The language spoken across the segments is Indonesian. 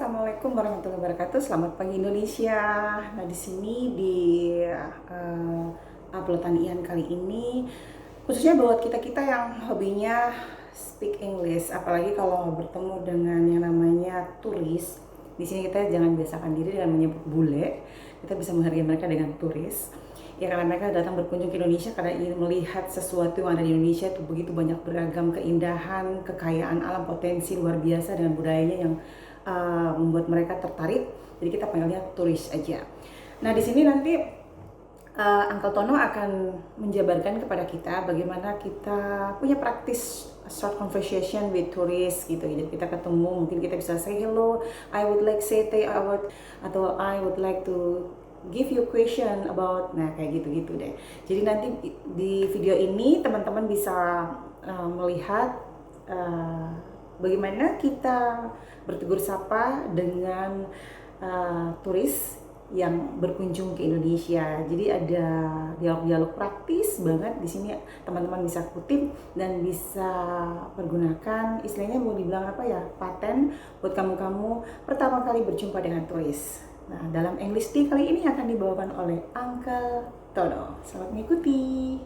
Assalamualaikum warahmatullahi wabarakatuh. Selamat pagi Indonesia. Nah, di sini di uploadan Ian kali ini khususnya buat kita-kita yang hobinya speak English, apalagi kalau bertemu dengan yang namanya turis. Di sini kita jangan biasakan diri dengan menyebut bule. Kita bisa menghargai mereka dengan turis. Ya, karena mereka datang berkunjung ke Indonesia karena ingin melihat sesuatu yang ada di Indonesia. Itu begitu banyak beragam keindahan, kekayaan alam, potensi luar biasa dengan budayanya yang membuat mereka tertarik. Jadi kita panggilnya turis aja. Nah, di sini nanti Uncle Tono akan menjabarkan kepada kita bagaimana kita punya praktis short conversation with tourists gitu. Jadi kita ketemu, mungkin kita bisa say hello, I would like say atau I would like to give you question about, nah kayak gitu-gitu deh. Jadi nanti di video ini teman-teman bisa melihat bagaimana kita bertegur sapa dengan turis yang berkunjung ke Indonesia. Jadi ada dialog-dialog praktis banget di sini, teman-teman bisa kutip dan bisa pergunakan, istilahnya mau dibilang apa ya, paten buat kamu-kamu pertama kali berjumpa dengan turis. Nah, dalam English Tea kali ini akan dibawakan oleh Uncle Tono. Selamat mengikuti.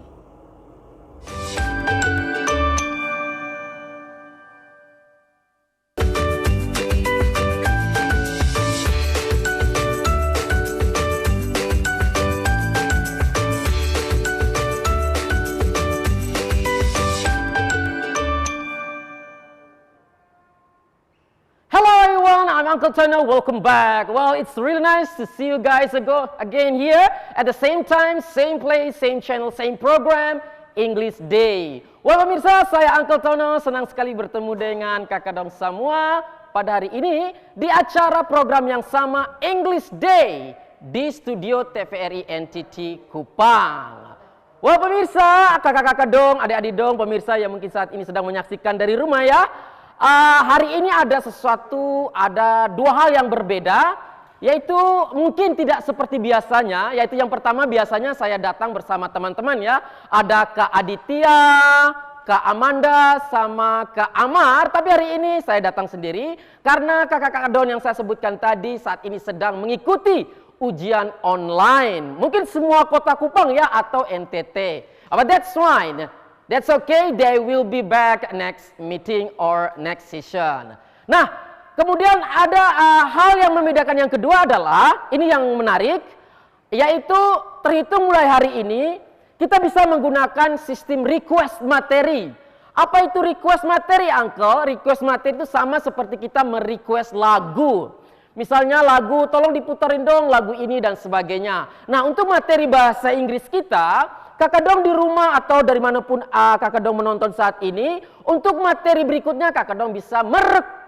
Uncle Tono, welcome back. Well, it's really nice to see you guys again here at the same time, same place, same channel, same program, English Day. Well, pemirsa, saya Uncle Tono senang sekali bertemu dengan kakak dong semua pada hari ini di acara program yang sama, English Day, di studio TVRI NTT Kupang. Well, pemirsa, kakak-kakak dong, adik-adik dong, pemirsa yang mungkin saat ini sedang menyaksikan dari rumah ya. Hari ini ada dua hal yang berbeda, yaitu mungkin tidak seperti biasanya, yaitu yang pertama biasanya saya datang bersama teman-teman ya, ada Kak Aditya, Kak Amanda, sama Kak Amar, tapi hari ini saya datang sendiri karena kakak-kakak Don yang saya sebutkan tadi saat ini sedang mengikuti ujian online, mungkin semua kota Kupang ya atau NTT, but that's fine. That's okay, they will be back next meeting or next session. Nah, kemudian ada hal yang membedakan yang kedua adalah, ini yang menarik, yaitu terhitung mulai hari ini, kita bisa menggunakan sistem request materi. Apa itu request materi, Uncle? Request materi itu sama seperti kita merequest lagu. Misalnya lagu, tolong diputerin dong lagu ini dan sebagainya. Nah, untuk materi bahasa Inggris kita, kakak dong di rumah atau dari manapun kakak dong menonton saat ini, untuk materi berikutnya kakak dong bisa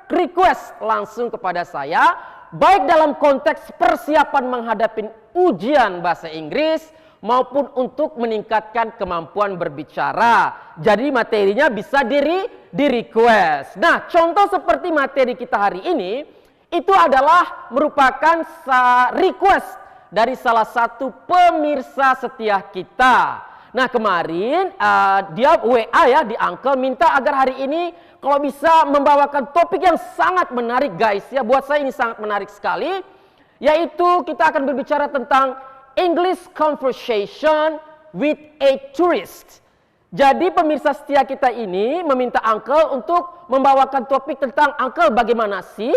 request langsung kepada saya, baik dalam konteks persiapan menghadapi ujian bahasa Inggris maupun untuk meningkatkan kemampuan berbicara. Jadi materinya bisa di request. Nah, contoh seperti materi kita hari ini itu adalah merupakan request dari salah satu pemirsa setia kita. Nah, kemarin dia WA ya di Uncle minta agar hari ini kalau bisa membawakan topik yang sangat menarik guys ya. Buat saya ini sangat menarik sekali, yaitu kita akan berbicara tentang English conversation with a tourist. Jadi pemirsa setia kita ini meminta Uncle untuk membawakan topik tentang, Uncle, bagaimana sih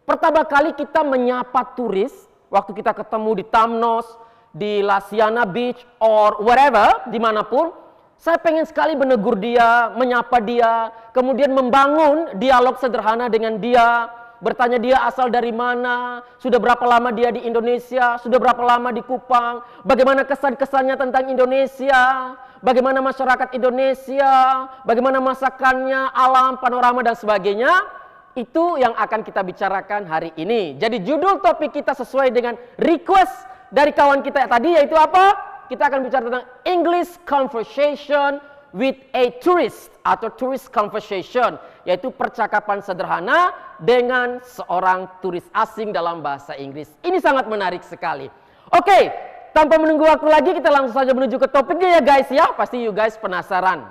pertama kali kita menyapa turis waktu kita ketemu di Tamnos, di Lasiana Beach, or wherever, dimanapun. Saya pengen sekali menegur dia, menyapa dia, kemudian membangun dialog sederhana dengan dia, bertanya dia asal dari mana, sudah berapa lama dia di Indonesia, sudah berapa lama di Kupang, bagaimana kesan-kesannya tentang Indonesia, bagaimana masyarakat Indonesia, bagaimana masakannya, alam, panorama, dan sebagainya. Itu yang akan kita bicarakan hari ini. Jadi judul topik kita sesuai dengan request dari kawan kita tadi, yaitu apa? Kita akan bicara tentang English conversation with a tourist atau tourist conversation, yaitu percakapan sederhana dengan seorang turis asing dalam bahasa Inggris. Ini sangat menarik sekali. Oke, tanpa menunggu waktu lagi kita langsung saja menuju ke topiknya ya guys ya. Pasti you guys penasaran.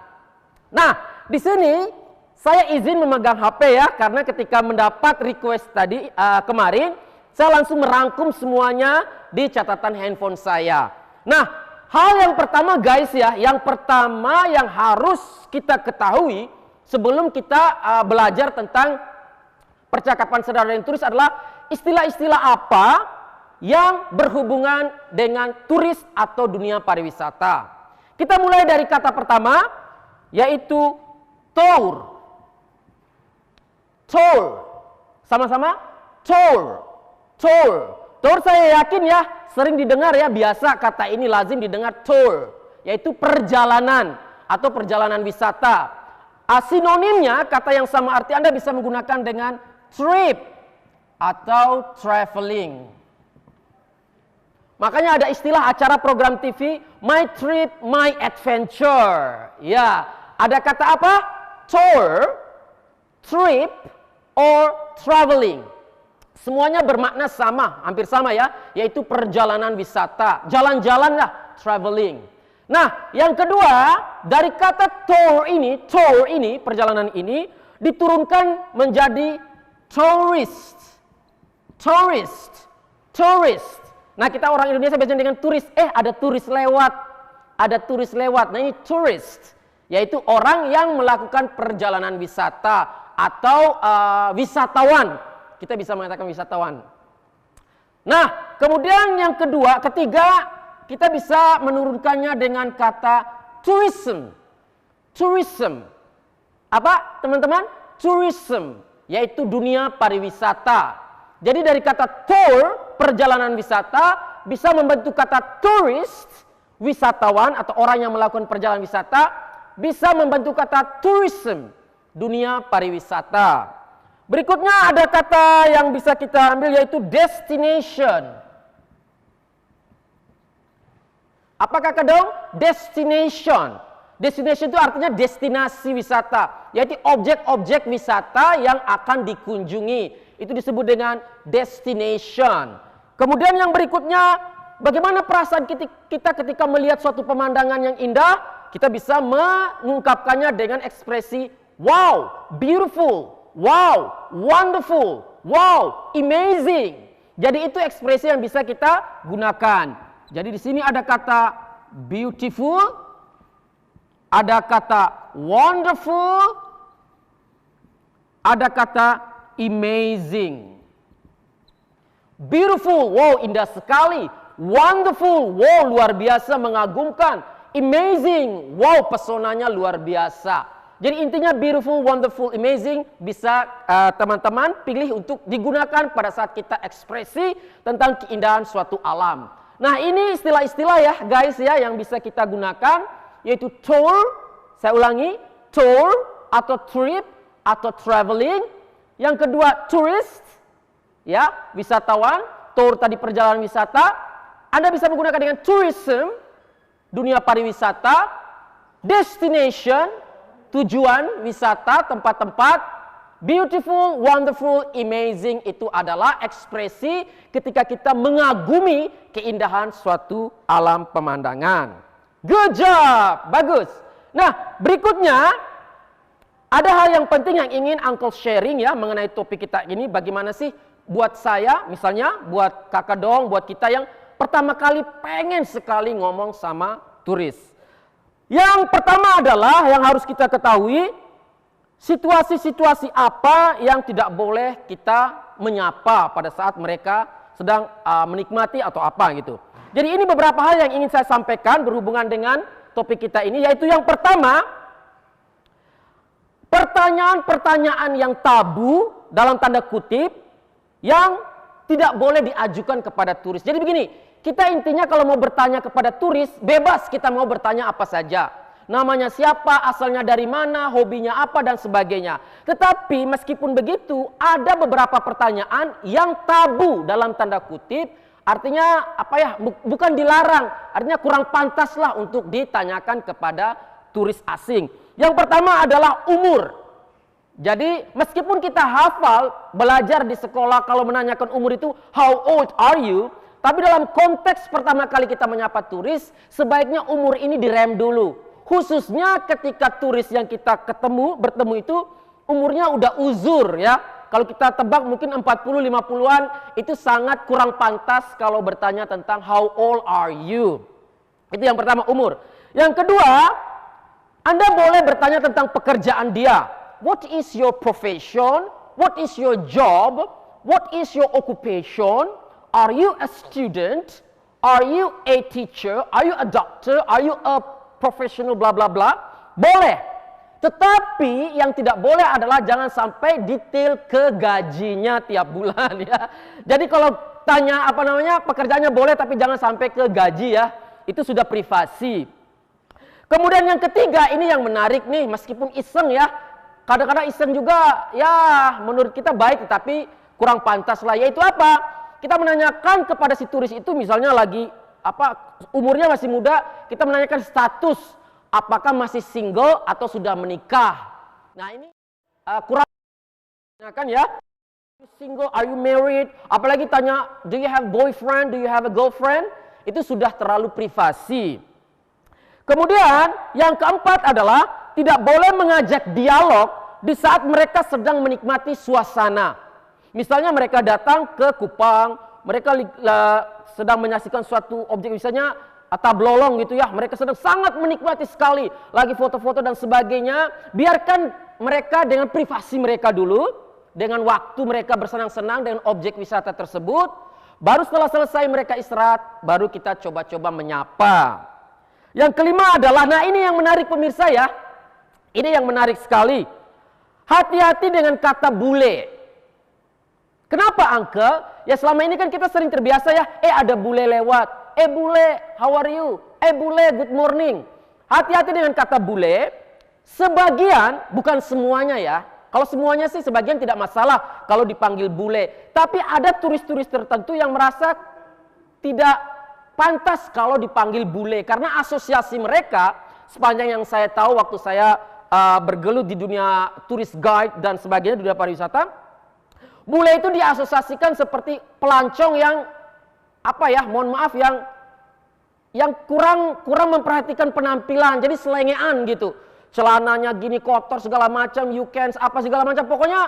Nah, di sini Saya izin memegang HP ya, karena ketika mendapat request tadi kemarin, saya langsung merangkum semuanya di catatan handphone saya. Nah, hal yang pertama guys ya, yang pertama yang harus kita ketahui sebelum kita belajar tentang percakapan sederhana dan turis adalah istilah-istilah apa yang berhubungan dengan turis atau dunia pariwisata. Kita mulai dari kata pertama, yaitu tour. Tour. Sama-sama? Tour. Tour. Tour saya yakin ya, sering didengar ya, biasa kata ini lazim didengar tour, yaitu perjalanan atau perjalanan wisata. Sinonimnya, kata yang sama arti Anda bisa menggunakan dengan trip atau traveling. Makanya ada istilah acara program TV, My Trip, My Adventure. Ya, ada kata apa? Tour, trip, or traveling. Semuanya bermakna sama, hampir sama ya, yaitu perjalanan wisata. Jalan-jalan lah, traveling. Nah, yang kedua, dari kata tour ini, perjalanan ini, diturunkan menjadi tourist. Tourist. Tourist. Nah, kita orang Indonesia biasanya dengan turis. Ada turis lewat. Ada turis lewat. Nah, ini tourist. Yaitu orang yang melakukan perjalanan wisata atau wisatawan. Kita bisa mengatakan wisatawan. Nah, kemudian yang ketiga, kita bisa menurunkannya dengan kata tourism. Tourism. Apa, teman-teman? Tourism, yaitu dunia pariwisata. Jadi dari kata tour, perjalanan wisata, bisa membentuk kata tourist, wisatawan atau orang yang melakukan perjalanan wisata, bisa membentuk kata tourism, dunia pariwisata. Berikutnya ada kata yang bisa kita ambil yaitu destination. Apakah kedong? Destination. Destination itu artinya destinasi wisata, yaitu objek-objek wisata yang akan dikunjungi. Itu disebut dengan destination. Kemudian yang berikutnya, bagaimana perasaan kita ketika melihat suatu pemandangan yang indah? Kita bisa mengungkapkannya dengan ekspresi wow, beautiful. Wow, wonderful, wow, amazing. Jadi itu ekspresi yang bisa kita gunakan. Jadi di sini ada kata beautiful, ada kata wonderful, ada kata amazing. Beautiful, wow, indah sekali. Wonderful, wow, luar biasa, mengagumkan. Amazing, wow, pesonanya luar biasa. Jadi intinya beautiful, wonderful, amazing bisa teman-teman pilih untuk digunakan pada saat kita ekspresi tentang keindahan suatu alam. Nah, ini istilah-istilah ya guys ya yang bisa kita gunakan, yaitu tour, saya ulangi, tour atau trip atau traveling. Yang kedua tourist, ya, wisatawan. Tour tadi perjalanan wisata. Anda bisa menggunakan dengan tourism, dunia pariwisata. Destination, tujuan wisata, tempat-tempat. Beautiful, wonderful, amazing itu adalah ekspresi ketika kita mengagumi keindahan suatu alam pemandangan. Good job, bagus. Nah, berikutnya ada hal yang penting yang ingin Uncle sharing ya mengenai topik kita ini. Bagaimana sih buat saya, misalnya buat kakak dong, buat kita yang pertama kali pengen sekali ngomong sama turis. Yang pertama adalah yang harus kita ketahui, situasi-situasi apa yang tidak boleh kita menyapa pada saat mereka sedang menikmati atau apa gitu. Jadi ini beberapa hal yang ingin saya sampaikan berhubungan dengan topik kita ini, yaitu yang pertama, pertanyaan-pertanyaan yang tabu dalam tanda kutip yang tidak boleh diajukan kepada turis. Jadi begini, kita intinya kalau mau bertanya kepada turis, bebas kita mau bertanya apa saja. Namanya siapa, asalnya dari mana, hobinya apa, dan sebagainya. Tetapi meskipun begitu, ada beberapa pertanyaan yang tabu dalam tanda kutip. Artinya apa ya, bukan dilarang, artinya kurang pantas lah untuk ditanyakan kepada turis asing. Yang pertama adalah umur. Jadi meskipun kita hafal, belajar di sekolah kalau menanyakan umur itu, how old are you? Tapi dalam konteks pertama kali kita menyapa turis, sebaiknya umur ini direm dulu. Khususnya ketika turis yang kita bertemu itu umurnya udah uzur ya. Kalau kita tebak mungkin 40-50-an, itu sangat kurang pantas kalau bertanya tentang how old are you. Itu yang pertama, umur. Yang kedua, Anda boleh bertanya tentang pekerjaan dia. What is your profession? What is your job? What is your occupation? Are you a student? Are you a teacher? Are you a doctor? Are you a professional bla bla bla? Boleh. Tetapi yang tidak boleh adalah jangan sampai detail ke gajinya tiap bulan ya. Jadi kalau tanya pekerjaannya boleh tapi jangan sampai ke gaji ya. Itu sudah privasi. Kemudian yang ketiga, ini yang menarik nih, meskipun iseng ya. Kadang-kadang iseng juga ya menurut kita baik tetapi kurang pantas lah. Yaitu apa? Kita menanyakan kepada si turis itu, misalnya lagi umurnya masih muda, kita menanyakan status, apakah masih single atau sudah menikah. Nah ini kurang kan ya. Single, are you married? Apalagi tanya, do you have boyfriend? Do you have a girlfriend? Itu sudah terlalu privasi. Kemudian yang keempat adalah tidak boleh mengajak dialog di saat mereka sedang menikmati suasana. Misalnya mereka datang ke Kupang, mereka sedang menyaksikan suatu objek, misalnya tablolong gitu ya, mereka sedang sangat menikmati sekali, lagi foto-foto dan sebagainya. Biarkan mereka dengan privasi mereka dulu, dengan waktu mereka bersenang-senang dengan objek wisata tersebut. Baru setelah selesai mereka istirahat, baru kita coba-coba menyapa. Yang kelima adalah, nah ini yang menarik pemirsa ya, ini yang menarik sekali. Hati-hati dengan kata bule. Kenapa uncle? Ya selama ini kan kita sering terbiasa ya, ada bule lewat. Bule, how are you? Bule, good morning. Hati-hati dengan kata bule. Sebagian, bukan semuanya ya. Kalau semuanya sih sebagian tidak masalah kalau dipanggil bule. Tapi ada turis-turis tertentu yang merasa tidak pantas kalau dipanggil bule. Karena asosiasi mereka, sepanjang yang saya tahu waktu saya bergelut di dunia turis guide dan sebagainya, di dunia pariwisata, bule itu diasosiasikan seperti pelancong yang mohon maaf yang kurang memperhatikan penampilan, jadi selengean gitu. Celananya gini kotor segala macam, segala macam. Pokoknya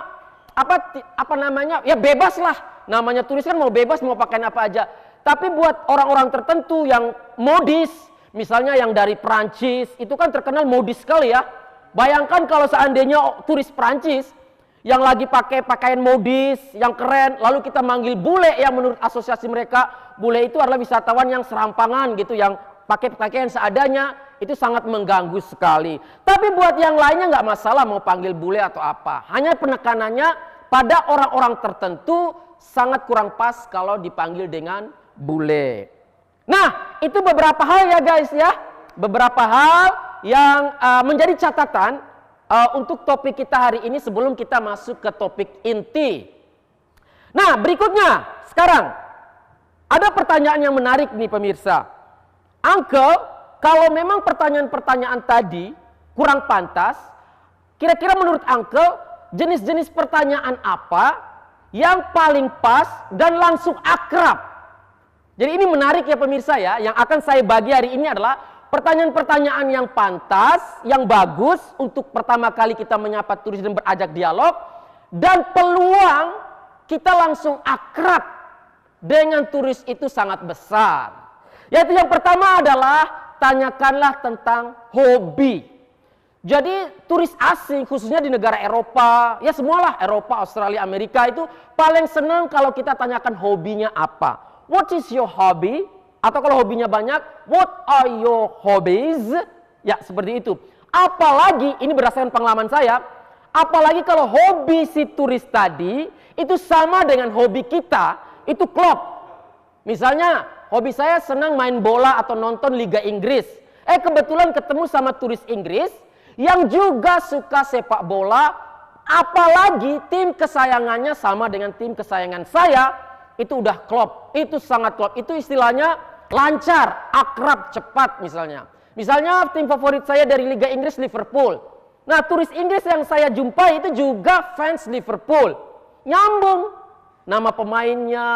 ya bebas lah. Namanya turis kan mau bebas, mau pakaian apa aja. Tapi buat orang-orang tertentu yang modis, misalnya yang dari Perancis, itu kan terkenal modis sekali ya. Bayangkan kalau seandainya turis Perancis yang lagi pakai pakaian modis, yang keren, lalu kita manggil bule yang menurut asosiasi mereka, bule itu adalah wisatawan yang serampangan gitu, yang pakai pakaian seadanya, itu sangat mengganggu sekali. Tapi buat yang lainnya nggak masalah mau panggil bule atau apa. Hanya penekanannya pada orang-orang tertentu sangat kurang pas kalau dipanggil dengan bule. Nah, itu beberapa hal ya guys ya. Beberapa hal yang menjadi catatan untuk topik kita hari ini sebelum kita masuk ke topik inti. Nah, berikutnya sekarang ada pertanyaan yang menarik nih pemirsa. Uncle, kalau memang pertanyaan-pertanyaan tadi kurang pantas, kira-kira menurut Uncle jenis-jenis pertanyaan apa yang paling pas dan langsung akrab? Jadi ini menarik ya pemirsa ya. Yang akan saya bagi hari ini adalah pertanyaan-pertanyaan yang pantas, yang bagus untuk pertama kali kita menyapa turis dan berajak dialog, dan peluang kita langsung akrab dengan turis itu sangat besar. Yaitu yang pertama adalah tanyakanlah tentang hobi. Jadi turis asing khususnya di negara Eropa, ya semualah Eropa, Australia, Amerika itu paling senang kalau kita tanyakan hobinya apa. What is your hobby? Atau kalau hobinya banyak, what are your hobbies? Ya, seperti itu. Apalagi, ini berdasarkan pengalaman saya, apalagi kalau hobi si turis tadi, itu sama dengan hobi kita, itu klop. Misalnya, hobi saya senang main bola atau nonton Liga Inggris. Kebetulan ketemu sama turis Inggris, yang juga suka sepak bola, apalagi tim kesayangannya sama dengan tim kesayangan saya, itu udah klop, itu sangat klop. Itu istilahnya lancar, akrab, cepat misalnya. Misalnya tim favorit saya dari Liga Inggris Liverpool. Nah, turis Inggris yang saya jumpai itu juga fans Liverpool. Nyambung. Nama pemainnya,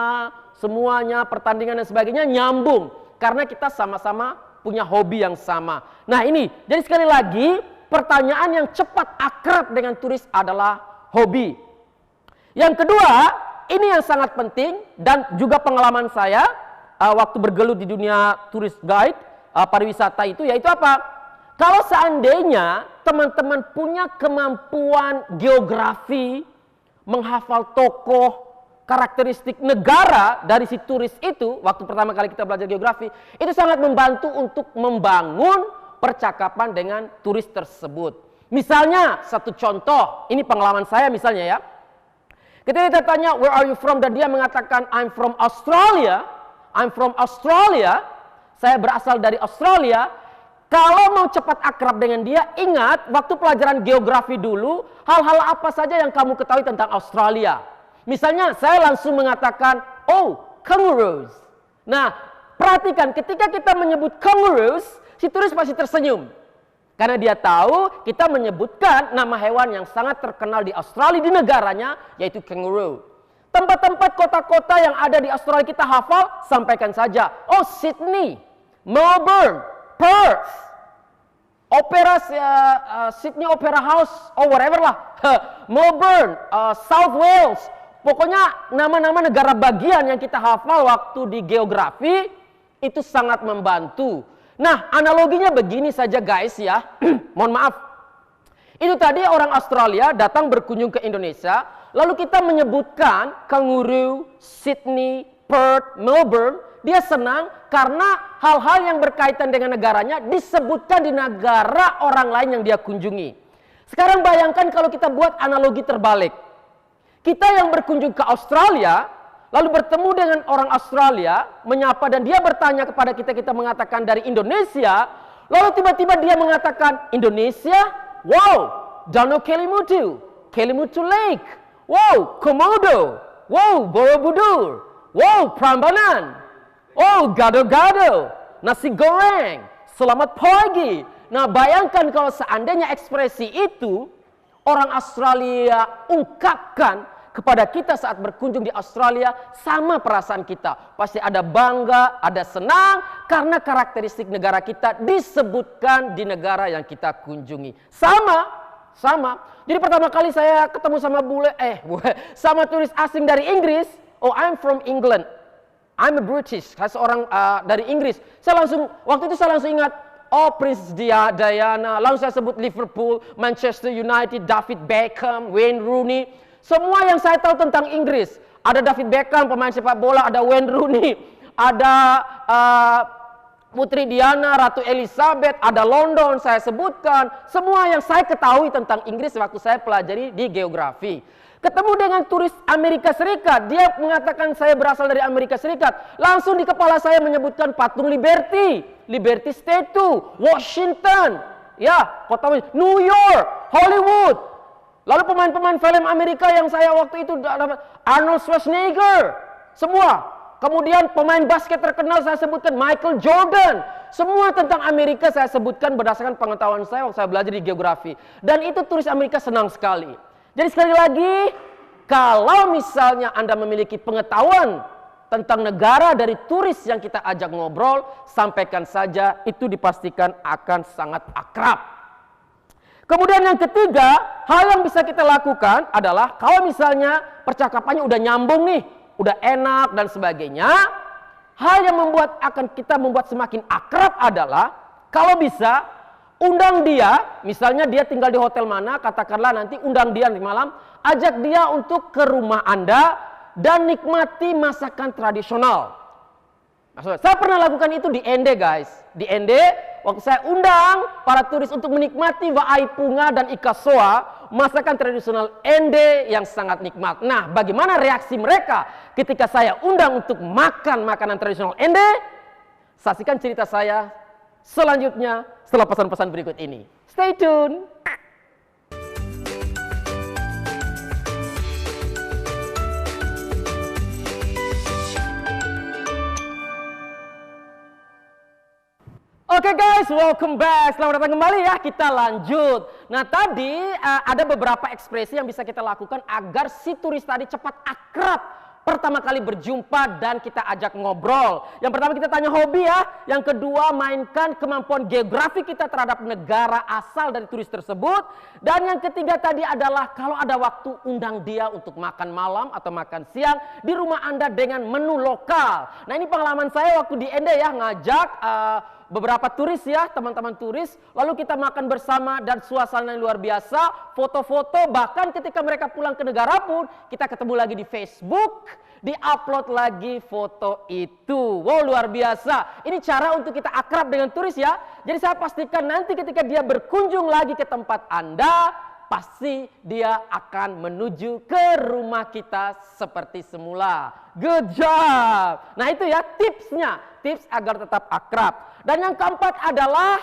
semuanya, pertandingan dan sebagainya nyambung. Karena kita sama-sama punya hobi yang sama. Nah ini, jadi sekali lagi, pertanyaan yang cepat akrab dengan turis adalah hobi. Yang kedua, ini yang sangat penting dan juga pengalaman saya waktu bergelut di dunia turis guide, pariwisata itu, yaitu apa? Kalau seandainya teman-teman punya kemampuan geografi, menghafal tokoh, karakteristik negara dari si turis itu, waktu pertama kali kita belajar geografi, itu sangat membantu untuk membangun percakapan dengan turis tersebut. Misalnya, satu contoh, ini pengalaman saya misalnya ya. Ketika kita tanya, where are you from? Dan dia mengatakan, I'm from Australia. I'm from Australia. Saya berasal dari Australia. Kalau mau cepat akrab dengan dia, ingat, waktu pelajaran geografi dulu, hal-hal apa saja yang kamu ketahui tentang Australia. Misalnya, saya langsung mengatakan, oh, kangaroos. Nah, perhatikan, ketika kita menyebut kangaroos, si turis pasti tersenyum. Karena dia tahu kita menyebutkan nama hewan yang sangat terkenal di Australia, di negaranya, yaitu kangaroo. Tempat-tempat kota-kota yang ada di Australia kita hafal, sampaikan saja. Oh, Sydney, Melbourne, Perth, Sydney Opera House, oh whatever lah. Melbourne, South Wales. Pokoknya nama-nama negara bagian yang kita hafal waktu di geografi, itu sangat membantu. Nah, analoginya begini saja guys ya. Mohon maaf. Itu tadi orang Australia datang berkunjung ke Indonesia, lalu kita menyebutkan kangaroo, Sydney, Perth, Melbourne. Dia senang karena hal-hal yang berkaitan dengan negaranya disebutkan di negara orang lain yang dia kunjungi. Sekarang bayangkan kalau kita buat analogi terbalik. Kita yang berkunjung ke Australia, lalu bertemu dengan orang Australia, menyapa dan dia bertanya kepada kita, kita mengatakan dari Indonesia, lalu tiba-tiba dia mengatakan, Indonesia? Wow, Danau Kelimutu, Kelimutu Lake, wow, Komodo, wow, Borobudur, wow, Prambanan, oh, gado-gado, nasi goreng, selamat pagi. Nah, bayangkan kalau seandainya ekspresi itu, orang Australia ungkapkan kepada kita saat berkunjung di Australia, sama perasaan kita. Pasti ada bangga, ada senang, karena karakteristik negara kita disebutkan di negara yang kita kunjungi. Sama. Jadi pertama kali saya ketemu sama sama turis asing dari Inggris, oh I'm from England, I'm a British, seorang dari Inggris. Waktu itu saya langsung ingat, oh Princess Diana, langsung saya sebut Liverpool, Manchester United, David Beckham, Wayne Rooney. Semua yang saya tahu tentang Inggris, ada David Beckham pemain sepak bola, ada Wayne Rooney, ada Putri Diana, Ratu Elizabeth, ada London saya sebutkan. Semua yang saya ketahui tentang Inggris waktu saya pelajari di geografi. Ketemu dengan turis Amerika Serikat, dia mengatakan saya berasal dari Amerika Serikat. Langsung di kepala saya menyebutkan patung Liberty, Liberty Statue, Washington, ya, kota New York, Hollywood. Lalu pemain-pemain film Amerika yang saya waktu itu dapat, Arnold Schwarzenegger, semua. Kemudian pemain basket terkenal saya sebutkan Michael Jordan. Semua tentang Amerika saya sebutkan berdasarkan pengetahuan saya waktu saya belajar di geografi. Dan itu turis Amerika senang sekali. Jadi sekali lagi, kalau misalnya Anda memiliki pengetahuan tentang negara dari turis yang kita ajak ngobrol, sampaikan saja, itu dipastikan akan sangat akrab. Kemudian yang ketiga, hal yang bisa kita lakukan adalah kalau misalnya percakapannya udah nyambung nih, udah enak dan sebagainya, hal yang kita membuat semakin akrab adalah kalau bisa undang dia, misalnya dia tinggal di hotel mana, katakanlah nanti undang dia nanti malam, ajak dia untuk ke rumah Anda dan nikmati masakan tradisional. Saya pernah lakukan itu di Ende guys. Di Ende, waktu saya undang para turis untuk menikmati Vaaipunga dan Ikasoa, masakan tradisional Ende yang sangat nikmat. Nah, bagaimana reaksi mereka ketika saya undang untuk makan makanan tradisional Ende? Saksikan cerita saya selanjutnya setelah pesan-pesan berikut ini. Stay tune! Oke guys, welcome back. Selamat datang kembali ya, kita lanjut. Nah tadi ada beberapa ekspresi yang bisa kita lakukan agar si turis tadi cepat akrab pertama kali berjumpa dan kita ajak ngobrol. Yang pertama kita tanya hobi ya. Yang kedua mainkan kemampuan geografi kita terhadap negara asal dari turis tersebut. Dan yang ketiga tadi adalah kalau ada waktu undang dia untuk makan malam atau makan siang di rumah Anda dengan menu lokal. Nah ini pengalaman saya waktu di Ende ya, ngajak beberapa turis ya, teman-teman turis, lalu kita makan bersama dan suasana yang luar biasa, foto-foto, bahkan ketika mereka pulang ke negara pun kita ketemu lagi di Facebook, di-upload lagi foto itu. Wow, luar biasa. Ini cara untuk kita akrab dengan turis ya. Jadi saya pastikan nanti ketika dia berkunjung lagi ke tempat Anda, pasti dia akan menuju ke rumah kita seperti semula. Good job. Nah itu ya tipsnya, tips agar tetap akrab. Dan yang keempat adalah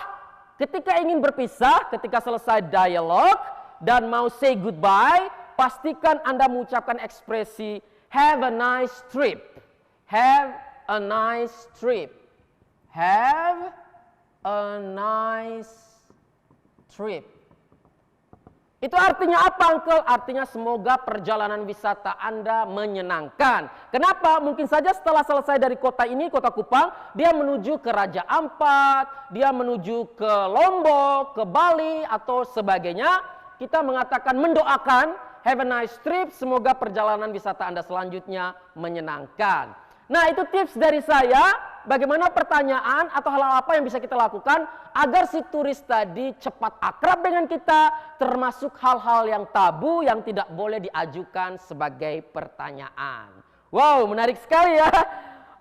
ketika ingin berpisah, ketika selesai dialog dan mau say goodbye, pastikan Anda mengucapkan ekspresi have a nice trip. Have a nice trip. Have a nice trip. Itu artinya apa, Uncle? Artinya semoga perjalanan wisata Anda menyenangkan. Kenapa? Mungkin saja setelah selesai dari kota ini, kota Kupang, dia menuju ke Raja Ampat, dia menuju ke Lombok, ke Bali, atau sebagainya. Kita mengatakan, mendoakan, have a nice trip, semoga perjalanan wisata Anda selanjutnya menyenangkan. Nah itu tips dari saya. Bagaimana pertanyaan atau hal-hal apa yang bisa kita lakukan agar si turis tadi cepat akrab dengan kita, termasuk hal-hal yang tabu yang tidak boleh diajukan sebagai pertanyaan. Wow, menarik sekali ya.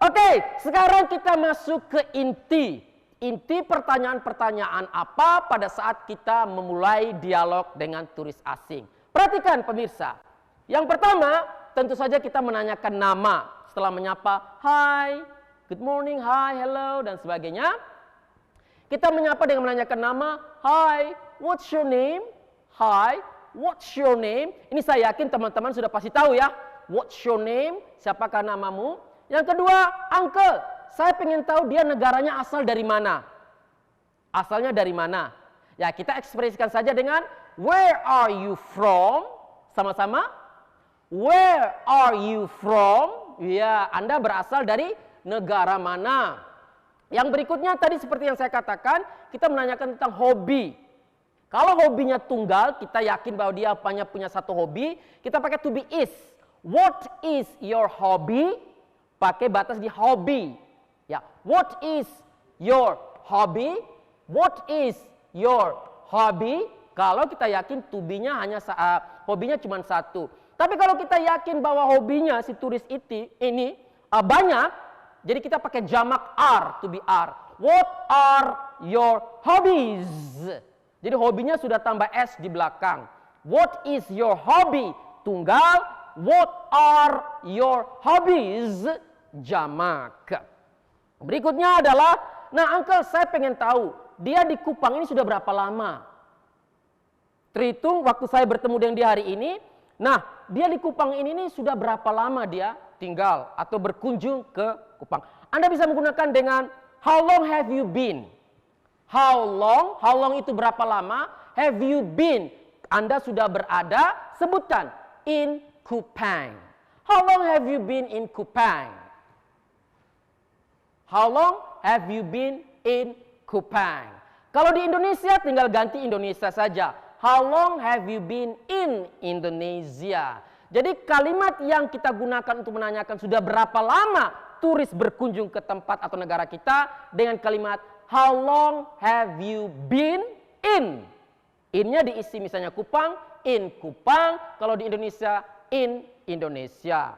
Oke, sekarang kita masuk ke inti. Inti pertanyaan-pertanyaan apa pada saat kita memulai dialog dengan turis asing. Perhatikan pemirsa. Yang pertama, tentu saja kita menanyakan nama. Setelah menyapa, hai, good morning, hi, hello, dan sebagainya. Kita menyapa dengan menanyakan nama. Hi, what's your name? Hi, what's your name? Ini saya yakin teman-teman sudah pasti tahu ya. What's your name? Siapakah namamu? Yang kedua, uncle, saya pengen tahu dia negaranya asal dari mana. Asalnya dari mana? Ya, kita ekspresikan saja dengan where are you from? Sama-sama. Where are you from? Ya, Anda berasal dari negara mana? Yang berikutnya tadi seperti yang saya katakan, kita menanyakan tentang hobi. Kalau hobinya tunggal, kita yakin bahwa dia hanya punya satu hobi, kita pakai to be is. What is your hobby? Pakai batas di hobby. Ya, what is your hobby? What is your hobby? Kalau kita yakin to be-nya hanya hobinya cuma satu. Tapi kalau kita yakin bahwa hobinya si turis ini banyak, jadi kita pakai jamak are, to be are. What are your hobbies? Jadi hobinya sudah tambah s di belakang. What is your hobby? Tunggal. What are your hobbies? Jamak. Berikutnya adalah, nah uncle saya pengen tahu, dia di Kupang ini sudah berapa lama? Terhitung waktu saya bertemu dengan dia hari ini. Nah, dia di Kupang ini sudah berapa lama dia tinggal atau berkunjung ke Kupang. Anda bisa menggunakan dengan how long have you been? How long itu berapa lama? Have you been? Anda sudah berada, sebutkan in Kupang. How long have you been in Kupang? How long have you been in Kupang? Kalau di Indonesia tinggal ganti Indonesia saja. How long have you been in Indonesia? Jadi kalimat yang kita gunakan untuk menanyakan sudah berapa lama turis berkunjung ke tempat atau negara kita dengan kalimat how long have you been in? In-nya diisi misalnya Kupang, in Kupang. Kalau di Indonesia, in Indonesia.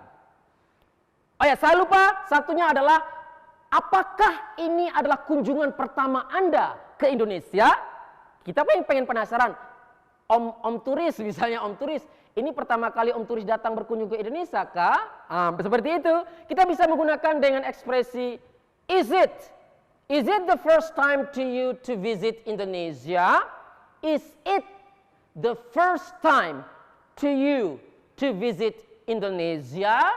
Oh ya, saya lupa satunya adalah apakah ini adalah kunjungan pertama Anda ke Indonesia? Kita pengen penasaran. Om turis misalnya, om turis, ini pertama kali om turis datang berkunjung ke Indonesia kah? Seperti itu. Kita bisa menggunakan dengan ekspresi is it the first time to you to visit Indonesia? Is it the first time to you to visit Indonesia?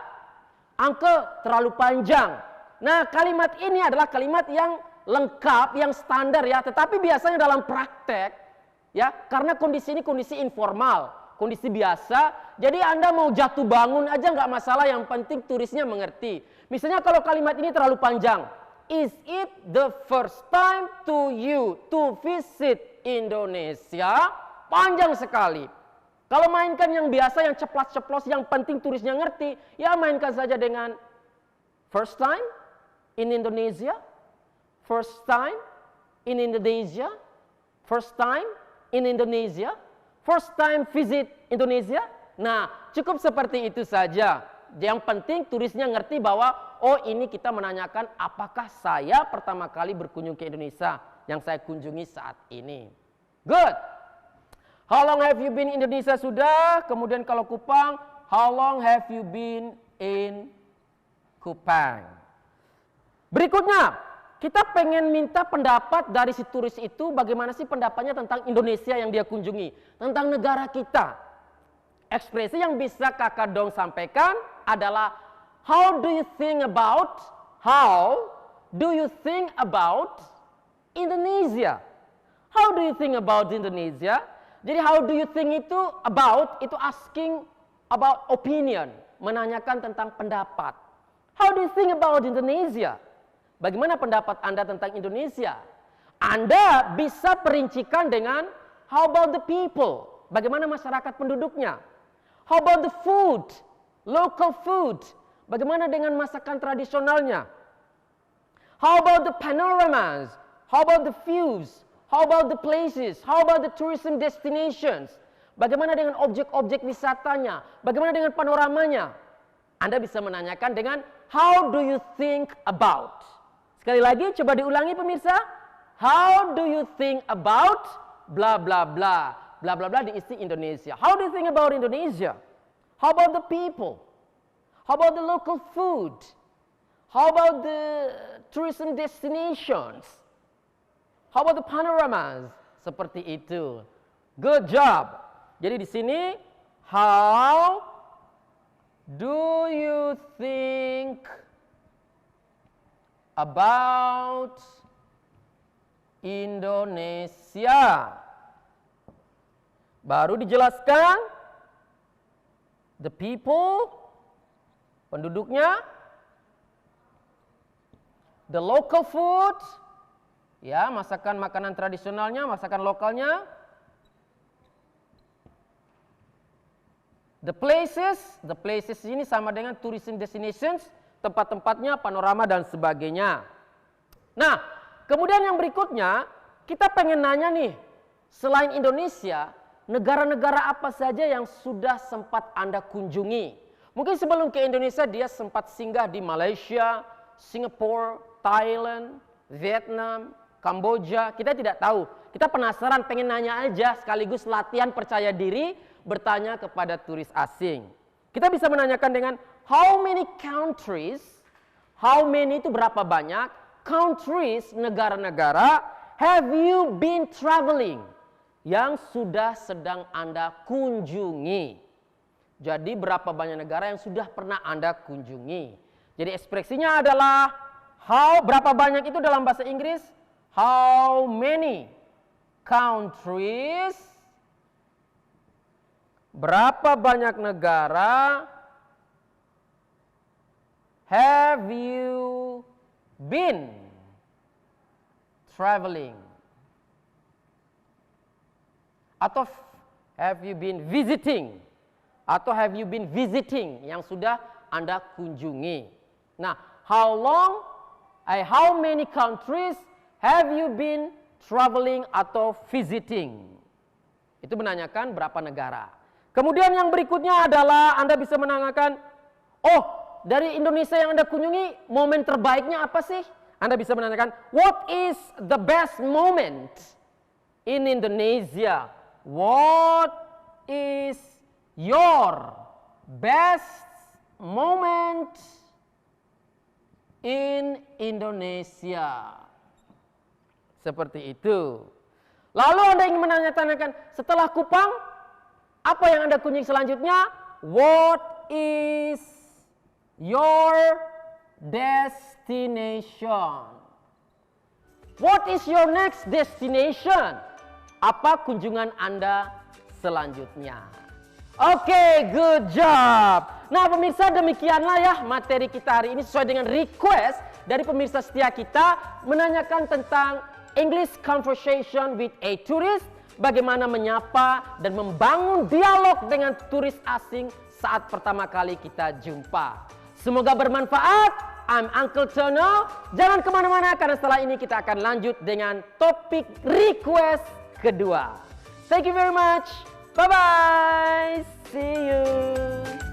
Uncle, terlalu panjang. Nah, kalimat ini adalah kalimat yang lengkap, yang standar ya, tetapi biasanya dalam praktek ya, karena kondisi ini kondisi informal, kondisi biasa, Jadi Anda mau jatuh bangun aja nggak masalah, yang penting turisnya mengerti. Misalnya kalau kalimat ini terlalu panjang. Is it the first time to you to visit Indonesia? Panjang sekali. Kalau mainkan yang biasa, yang ceplas-ceplos, yang penting turisnya ngerti, ya mainkan saja dengan first time in Indonesia, first time in Indonesia, first time in Indonesia, first time visit Indonesia. Nah, cukup seperti itu saja. Yang penting turisnya ngerti bahwa, oh ini kita menanyakan apakah saya pertama kali berkunjung ke Indonesia yang saya kunjungi saat ini. Good. How long have you been in Indonesia sudah? Kemudian kalau Kupang, how long have you been in Kupang? Berikutnya, kita pengen minta pendapat dari si turis itu, bagaimana sih pendapatnya tentang Indonesia yang dia kunjungi, tentang negara kita. Ekspresi yang bisa Kakak Dong sampaikan adalah, how do you think about Indonesia? How do you think about Indonesia? Jadi how do you think itu about, itu asking about opinion, menanyakan tentang pendapat. How do you think about Indonesia? Bagaimana pendapat Anda tentang Indonesia? Anda bisa perincikan dengan how about the people? Bagaimana masyarakat penduduknya? How about the food? Local food. Bagaimana dengan masakan tradisionalnya? How about the panoramas? How about the views? How about the places? How about the tourism destinations? Bagaimana dengan objek-objek wisatanya? Bagaimana dengan panoramanya? Anda bisa menanyakan dengan how do you think about? Sekali lagi coba diulangi pemirsa. How do you think about bla bla bla. Bla bla bla diisi Indonesia. How do you think about Indonesia? How about the people? How about the local food? How about the tourism destinations? How about the panoramas? Seperti itu. Good job. Jadi di sini, how do you think about Indonesia? Baru dijelaskan the people, penduduknya, the local food, ya masakan makanan tradisionalnya, masakan lokalnya, the places ini sama dengan tourism destinations, tempat-tempatnya, panorama dan sebagainya. Nah, kemudian yang berikutnya kita pengen nanya nih, selain Indonesia, negara-negara apa saja yang sudah sempat Anda kunjungi? Mungkin sebelum ke Indonesia dia sempat singgah di Malaysia, Singapura, Thailand, Vietnam, Kamboja. Kita tidak tahu. Kita penasaran, pengen nanya aja sekaligus latihan percaya diri bertanya kepada turis asing. Kita bisa menanyakan dengan how many countries, how many itu berapa banyak, countries, negara-negara, have you been traveling? Yang sudah sedang Anda kunjungi. Jadi berapa banyak negara yang sudah pernah Anda kunjungi. Jadi ekspresinya adalah how, berapa banyak itu dalam bahasa Inggris? How many countries? Berapa banyak negara have you been traveling? Atau have you been visiting? Atau have you been visiting yang sudah Anda kunjungi. Nah, how many countries have you been traveling atau visiting? Itu menanyakan berapa negara. Kemudian yang berikutnya adalah Anda bisa menanyakan, oh dari Indonesia yang Anda kunjungi, momen terbaiknya apa sih? Anda bisa menanyakan, what is the best moment in Indonesia? What is your best moment in Indonesia? Seperti itu. Lalu Anda ingin menanyakan, setelah Kupang, apa yang Anda kunjungi selanjutnya? What is your destination? What is your next destination? Apa kunjungan Anda selanjutnya? Oke, good job. Nah pemirsa, demikianlah ya materi kita hari ini sesuai dengan request dari pemirsa setia kita menanyakan tentang English conversation with a tourist. Bagaimana menyapa dan membangun dialog dengan turis asing saat pertama kali kita jumpa. Semoga bermanfaat. I'm Uncle Tono. Jangan kemana-mana karena setelah ini kita akan lanjut dengan topik request kedua. Thank you very much. Bye-bye. See you.